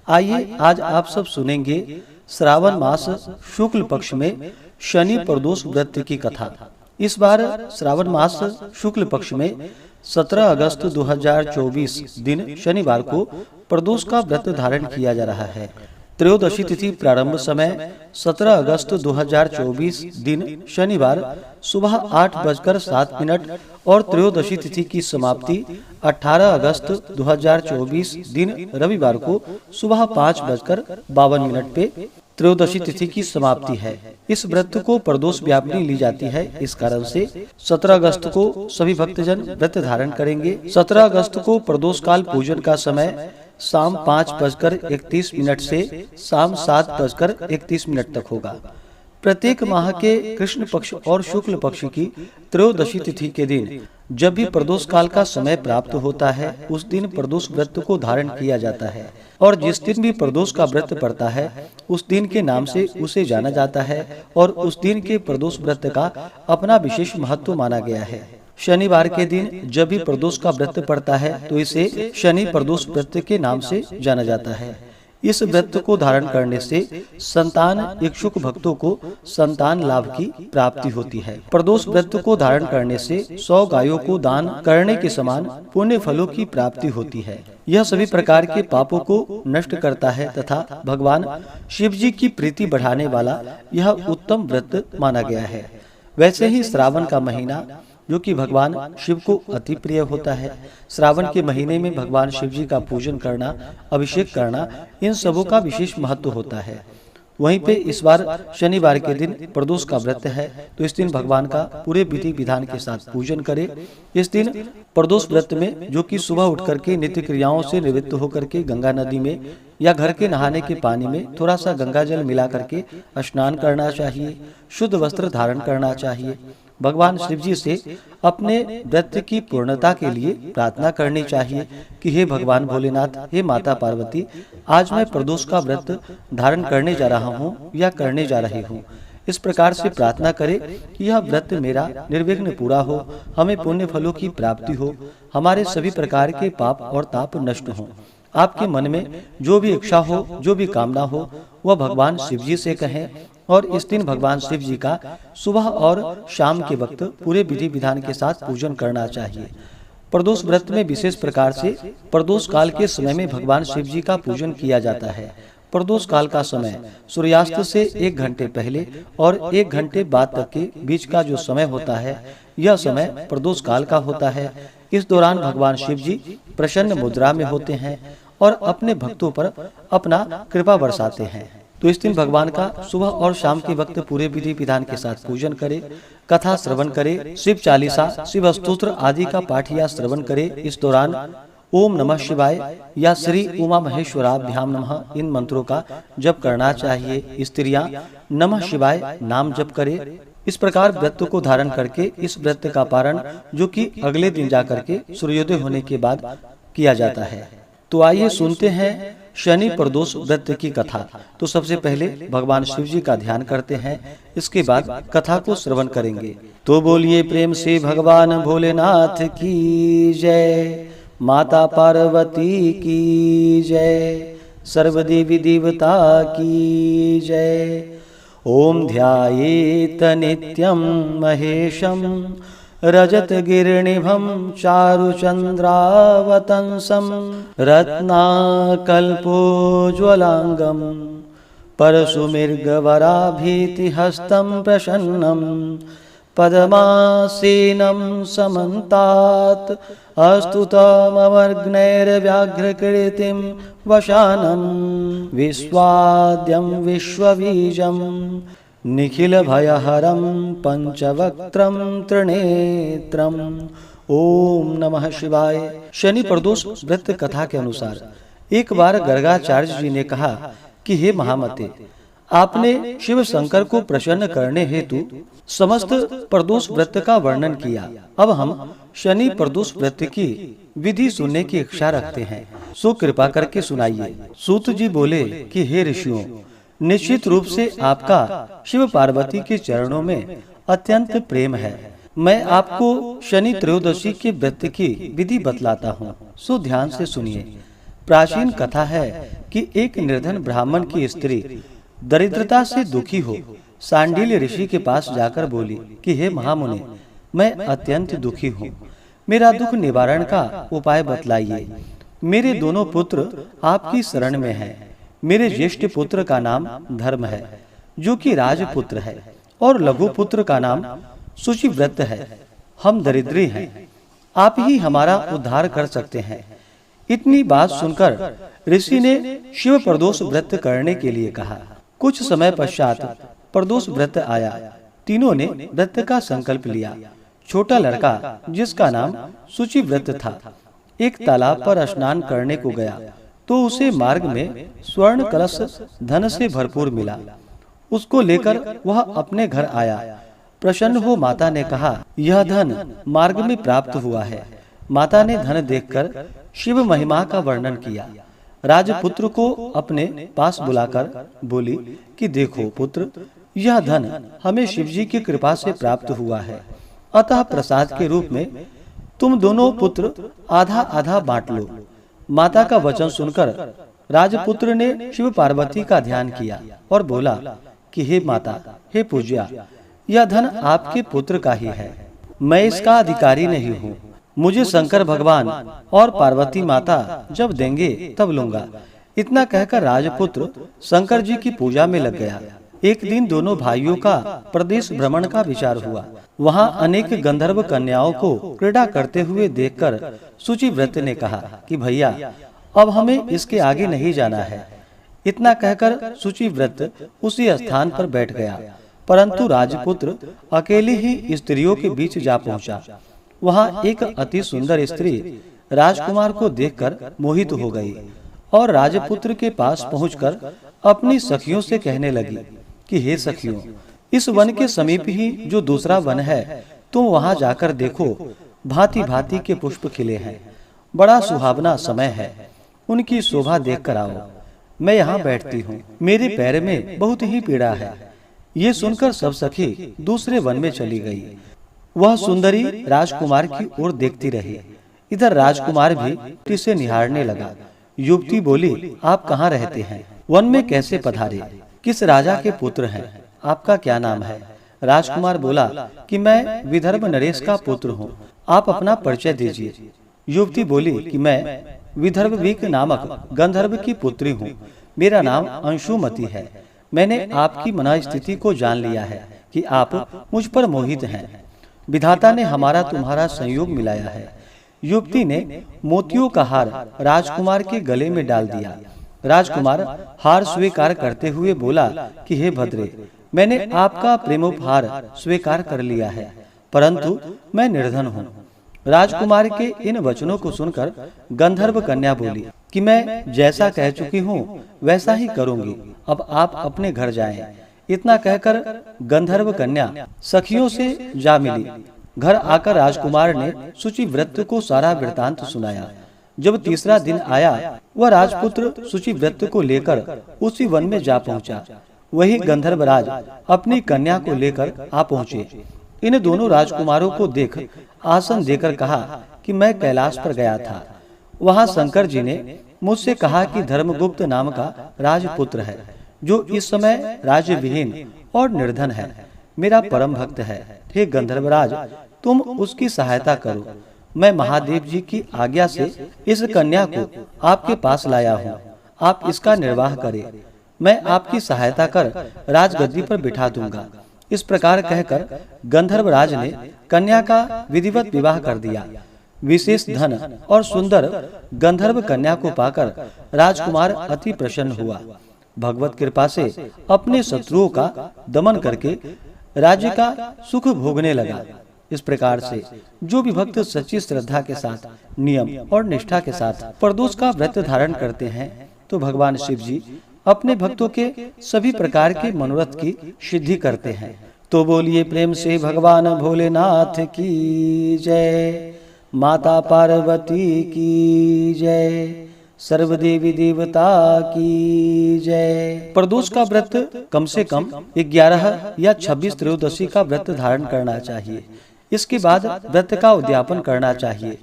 आइए आज आप सब सुनेंगे श्रावण मास शुक्ल पक्ष में शनि प्रदोष व्रत की कथा। इस बार श्रावण मास शुक्ल पक्ष में 17 अगस्त 2024 दिन शनिवार को प्रदोष का व्रत धारण किया जा रहा है। त्रयोदशी तिथि प्रारंभ समय 17 अगस्त 2024 दिन शनिवार सुबह 8:07 और त्रयोदशी तिथि की समाप्ति 18 अगस्त 2024 दिन रविवार को सुबह 5:52 पे त्रयोदशी तिथि की समाप्ति है। इस व्रत को प्रदोष व्यापिनी ली जाती है। इस कारण से 17 अगस्त को सभी भक्तजन व्रत धारण करेंगे। 17 अगस्त को प्रदोष काल पूजन का समय शाम 5:31 से शाम 7:31 तक होगा। प्रत्येक माह के कृष्ण पक्ष और शुक्ल पक्ष की त्रयोदशी तिथि के दिन जब भी प्रदोष काल का समय प्राप्त होता है, उस दिन प्रदोष व्रत को धारण किया जाता है और जिस दिन भी प्रदोष का व्रत पड़ता है उस दिन के नाम से उसे जाना जाता है और उस दिन के प्रदोष व्रत का अपना विशेष महत्व माना गया है। शनिवार के दिन जब भी प्रदोष का व्रत पड़ता है तो इसे शनि प्रदोष व्रत के नाम से जाना जाता है। इस व्रत को धारण करने से संतान इच्छुक भक्तों को संतान लाभ की प्राप्ति होती है। प्रदोष व्रत को धारण करने से 100 गायों को दान करने के समान पुण्य फलों की प्राप्ति होती है। यह सभी प्रकार के पापों को नष्ट करता है तथा भगवान शिव जी की प्रीति बढ़ाने वाला यह उत्तम व्रत माना गया है। वैसे ही श्रावण का महीना जो कि भगवान शिव को अति प्रिय होता है, श्रावण के महीने में भगवान शिव जी का पूजन करना, अभिषेक करना, इन सबों का विशेष महत्व होता है। वहीं पे इस बार शनिवार के दिन प्रदोष का व्रत है तो इस दिन भगवान का पूरे विधि विधान के साथ पूजन करें। इस दिन प्रदोष व्रत में जो कि सुबह उठ करके नित्य क्रियाओं से निवृत्त होकर के गंगा नदी में या घर के नहाने के पानी में थोड़ा सा गंगा जल मिला करके स्नान करना चाहिए। शुद्ध वस्त्र धारण करना चाहिए। भगवान शिव जी से अपने व्रत की पूर्णता के लिए प्रार्थना करनी चाहिए कि हे भगवान भोलेनाथ, हे माता पार्वती, आज मैं प्रदोष का व्रत धारण करने जा रहा हूँ या करने जा रही हूँ। इस प्रकार से प्रार्थना करें कि यह व्रत मेरा निर्विघ्न पूरा हो, हमें पुण्य फलों की प्राप्ति हो, हमारे सभी प्रकार के पाप और ताप नष्ट हों। आपके मन में जो भी इच्छा हो, जो भी कामना हो, वह भगवान शिव जी से कहें और इस दिन भगवान शिव जी का सुबह और शाम के वक्त पूरे विधि विधान के साथ पूजन करना चाहिए। प्रदोष व्रत में विशेष प्रकार से प्रदोष काल के समय में भगवान शिव जी का पूजन किया जाता है। प्रदोष काल का समय सूर्यास्त से 1 घंटे पहले और 1 घंटे बाद तक के बीच का जो समय होता है, यह समय प्रदोष काल का होता है। इस दौरान भगवान शिव जी प्रसन्न मुद्रा में होते हैं और अपने भक्तों पर अपना कृपा बरसाते हैं। तो इस दिन भगवान का सुबह और शाम के वक्त पूरे विधि विधान के साथ पूजन करें, कथा श्रवण करें, शिव चालीसा, शिव स्तोत्र आदि का पाठ या श्रवण करें। इस दौरान ओम नमः शिवाय या श्री उमा महेश्वराभ्याम नमः इन मंत्रों का जप करना चाहिए। स्त्रियां नमः शिवाय नाम जप करें। इस प्रकार व्रत को धारण करके इस व्रत का पारण जो कि अगले दिन जाकर के सूर्योदय होने के बाद किया जाता है। तो आइए सुनते हैं शनि प्रदोष व्रत की कथा। तो सबसे पहले भगवान शिव जी का ध्यान करते हैं, इसके बाद कथा को श्रवण करेंगे। तो बोलिए प्रेम से भगवान भोलेनाथ की जय, माता पार्वती की जय, सर्वदेवी देवता की जय। ओम ध्यायेत नित्यं महेशं रजत गिरिनिभं चारुचंद्रावतंसं रत्नाकल्पोज्वलांगं परशुमृगवराभीतिहस्तं प्रसन्नं पद्मासीनं समन्तात् अस्तुतमवर्ग्नैर्व्याघ्रकृतिं वशानं विश्वाद्यं विश्वबीजं निखिल भयहरं पंचवक्त्रं त्रिनेत्रं। ओम नमः शिवाय। शनि प्रदोष व्रत कथा के अनुसार एक बार गर्गाचार्य जी ने कहा कि हे महामते, आपने शिव शंकर को प्रसन्न करने हेतु समस्त प्रदोष व्रत का वर्णन किया। अब हम शनि प्रदोष व्रत की विधि सुनने की इच्छा रखते हैं, सो कृपा करके सुनाइए। सूत जी बोले कि हे ऋषियों, निश्चित रूप से आपका शिव पार्वती के चरणों में अत्यंत प्रेम है। मैं आपको शनि त्रयोदशी के व्रत की विधि बतलाता हूँ, सो ध्यान से सुनिए। प्राचीन कथा है कि एक निर्धन ब्राह्मण की स्त्री दरिद्रता से दुखी हो सांडिल्य ऋषि के पास जाकर बोली कि हे महामुनि, मैं अत्यंत दुखी हूँ, मेरा दुख निवारण का उपाय बतलाइए। मेरे दोनों पुत्र आपकी शरण में हैं। मेरे ज्येष्ठ पुत्र का नाम धर्म है, जो कि राजपुत्र है, और लघु पुत्र का नाम शुचिव्रत है। हम दरिद्री हैं, आप ही हमारा उद्धार कर सकते हैं। इतनी बात सुनकर ऋषि ने शिव प्रदोष व्रत करने के लिए कहा। कुछ समय पश्चात प्रदोष व्रत आया। तीनों ने व्रत का संकल्प लिया। छोटा लड़का, जिसका नाम शुचिव्रत था, एक तालाब पर स्नान करने को गया तो उसे मार्ग में स्वर्ण कलश धन से भरपूर मिला। उसको लेकर वह अपने घर आया। प्रसन्न हो माता ने कहा, यह धन मार्ग में प्राप्त हुआ है। माता ने धन देखकर शिव महिमा का वर्णन किया। राजपुत्र को अपने पास बुलाकर बोली कि देखो पुत्र, यह धन हमें शिवजी की कृपा से प्राप्त हुआ है, अतः प्रसाद के रूप में तुम दोनों पुत्र आधा आधा बांट लो। माता का वचन सुनकर राजपुत्र ने शिव पार्वती का ध्यान किया और बोला कि हे माता, हे पूज्या, यह धन आपके पुत्र का ही है, मैं इसका अधिकारी नहीं हूँ। मुझे शंकर भगवान और पार्वती माता जब देंगे तब लूंगा। इतना कहकर राजपुत्र शंकर जी की पूजा में लग गया। एक दिन दोनों भाइयों का प्रदेश भ्रमण का विचार हुआ। वहाँ अनेक गंधर्व कन्याओं को क्रीड़ा करते हुए देखकर शुचिव्रत ने कहा कि भैया, अब हमें इसके आगे नहीं जाना है। इतना कहकर शुचिव्रत उसी स्थान पर बैठ गया, परंतु राजपुत्र अकेले ही स्त्रियों के बीच जा पहुंचा। वहाँ एक अति सुंदर स्त्री राजकुमार को देखकर मोहित हो गई और राजपुत्र के पास पहुंचकर अपनी सखियों से कहने लगी कि हे सखियों, इस वन के समीप ही जो दूसरा वन है, तुम वहां जाकर देखो, भांति भांति के पुष्प खिले हैं, बड़ा सुहावना समय है, उनकी शोभा देख कर आओ। मैं यहाँ बैठती हूँ, मेरे पैर में बहुत ही पीड़ा है। ये सुनकर सब सखी दूसरे वन में चली गई। वह सुंदरी राजकुमार की ओर देखती रही। इधर राजकुमार भी दृष्टि से निहारने लगा। युवती बोली, आप कहाँ रहते हैं? वन में कैसे पधारे? किस राजा के पुत्र हैं? आपका क्या नाम है? राजकुमार बोला कि मैं विदर्भ नरेश का पुत्र हूँ, आप अपना परिचय दीजिए। युवती बोली कि मैं विदर्भ वीक नामक गंधर्व की पुत्री हूँ, मेरा नाम अंशुमती है। मैंने आपकी मनस्थिति को जान लिया है कि आप मुझ पर मोहित हैं। विधाता ने हमारा तुम्हारा संयोग मिलाया है। युवती ने मोतियों का हार राजकुमार के गले में डाल दिया। राजकुमार हार स्वीकार करते हुए बोला कि हे भद्रे, मैंने आपका प्रेमोपहार स्वीकार कर लिया है, परंतु मैं निर्धन हूँ। राजकुमार के इन वचनों को सुनकर गंधर्व कन्या बोली कि मैं जैसा कह चुकी हूँ वैसा ही करूंगी, अब आप अपने घर जाएं। इतना कहकर गंधर्व कन्या सखियों से जा मिली। घर आकर राजकुमार ने शुचिव्रत को सारा वृतांत सुनाया। जब तीसरा दिन आया, वह राजपुत्र शुचिव्रत को लेकर उसी वन में जा पहुंचा। वही गंधर्वराज अपनी कन्या को लेकर आ पहुंचे। इन दोनों राजकुमारों को देख आसन देकर कहा कि मैं कैलाश पर गया था। वहां शंकर जी ने मुझसे कहा कि धर्मगुप्त नाम का राजपुत्र है, जो इस समय राज्य विहीन और निर्धन है, मेरा परम भक्त है। हे गंधर्वराज, तुम उसकी सहायता करो। मैं महादेव जी की आज्ञा से इस कन्या को आपके पास लाया हूँ, आप इसका निर्वाह करें। मैं आपकी सहायता कर राजगद्दी पर बिठा दूंगा। इस प्रकार कहकर गंधर्वराज ने कन्या का विधिवत विवाह कर दिया। विशेष धन और सुंदर गंधर्व कन्या को पाकर राजकुमार अति प्रसन्न हुआ। भगवत कृपा से अपने शत्रुओं का दमन करके राज्य का सुख भोगने लगा। इस प्रकार से जो भी भक्त सच्ची श्रद्धा के साथ, नियम और निष्ठा के साथ प्रदोष का व्रत धारण करते हैं, तो भगवान शिव जी अपने भक्तों के सभी प्रकार के मनोरथ की सिद्धि करते हैं। तो बोलिए प्रेम से भगवान भोलेनाथ की जय, माता पार्वती की जय, सर्वदेवी देवता की जय। प्रदोष का व्रत कम से कम 11 या 26 त्रयोदशी का व्रत धारण करना चाहिए। इसके बाद व्रत का उद्यापन करना चाहिए।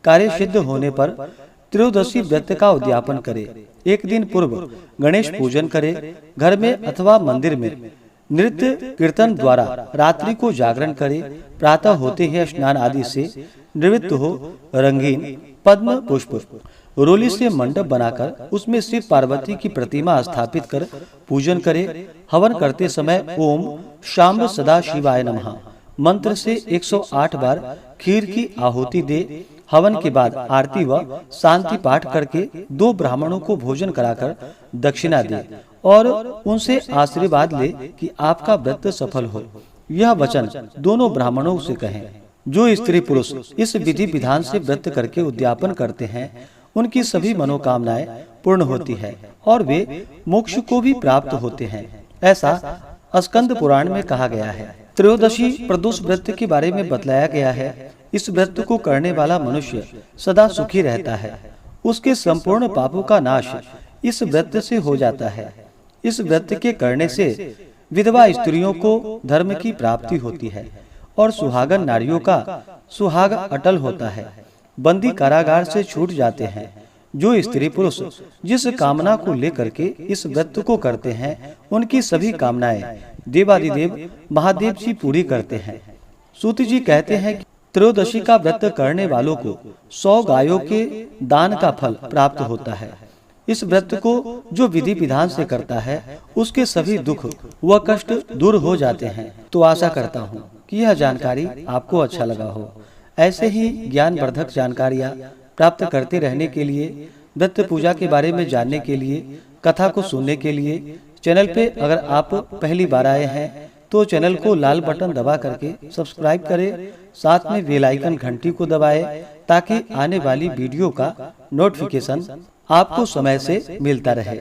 कार्य सिद्ध होने पर त्रयोदशी व्रत का उद्यापन करे। एक दिन पूर्व गणेश पूजन करे। घर में अथवा मंदिर में नृत्य कीर्तन द्वारा रात्रि को जागरण करे। प्रातः होते ही स्नान आदि से निवृत्त हो रंगीन पद्म पुष्प रोली से मंडप बनाकर उसमें शिव पार्वती की प्रतिमा स्थापित कर पूजन करे। हवन करते समय ओम शाम्ब सदा शिवाय नमः मंत्र से 108 बार खीर की आहुति दे। हवन के बाद आरती व शांति पाठ करके 2 ब्राह्मणों को भोजन कराकर दक्षिणा दे और उनसे आशीर्वाद ले कि आपका व्रत सफल हो। यह वचन दोनों ब्राह्मणों से कहें। जो स्त्री पुरुष इस विधि विधान से व्रत करके उद्यापन करते हैं उनकी सभी मनोकामनाएं पूर्ण होती है और वे मोक्ष को भी प्राप्त होते हैं। ऐसा स्कंद पुराण में कहा गया है। त्रयोदशी प्रदोष व्रत के बारे में बतलाया गया है। इस व्रत को करने वाला मनुष्य सदा सुखी रहता है। उसके संपूर्ण पापों का नाश इस व्रत से हो जाता है। इस व्रत के करने से विधवा स्त्रियों को धर्म की प्राप्ति होती है और सुहागन नारियों का सुहाग अटल होता है। बंदी कारागार से छूट जाते हैं। जो स्त्री पुरुष जिस कामना को लेकर के इस व्रत को करते हैं उनकी सभी कामनाएं देवादिदेव महादेव जी पूरी करते हैं। सूत जी कहते हैं कि त्रयोदशी का व्रत करने वालों को 100 गायों के दान का फल प्राप्त होता है। इस व्रत को जो विधि विधान से करता है उसके सभी दुख व कष्ट दूर हो जाते हैं। तो आशा करता हूँ कि यह जानकारी आपको अच्छा लगा हो। ऐसे ही ज्ञानवर्धक जानकारियाँ प्राप्त करते रहने के लिए, व्रत पूजा के बारे में जानने के लिए, कथा को सुनने के लिए चैनल पे अगर आप पहली बार आए हैं तो चैनल को लाल बटन दबा करके सब्सक्राइब करें। साथ में बेल आइकन घंटी को दबाएं ताकि आने वाली वीडियो का नोटिफिकेशन आपको समय से मिलता रहे।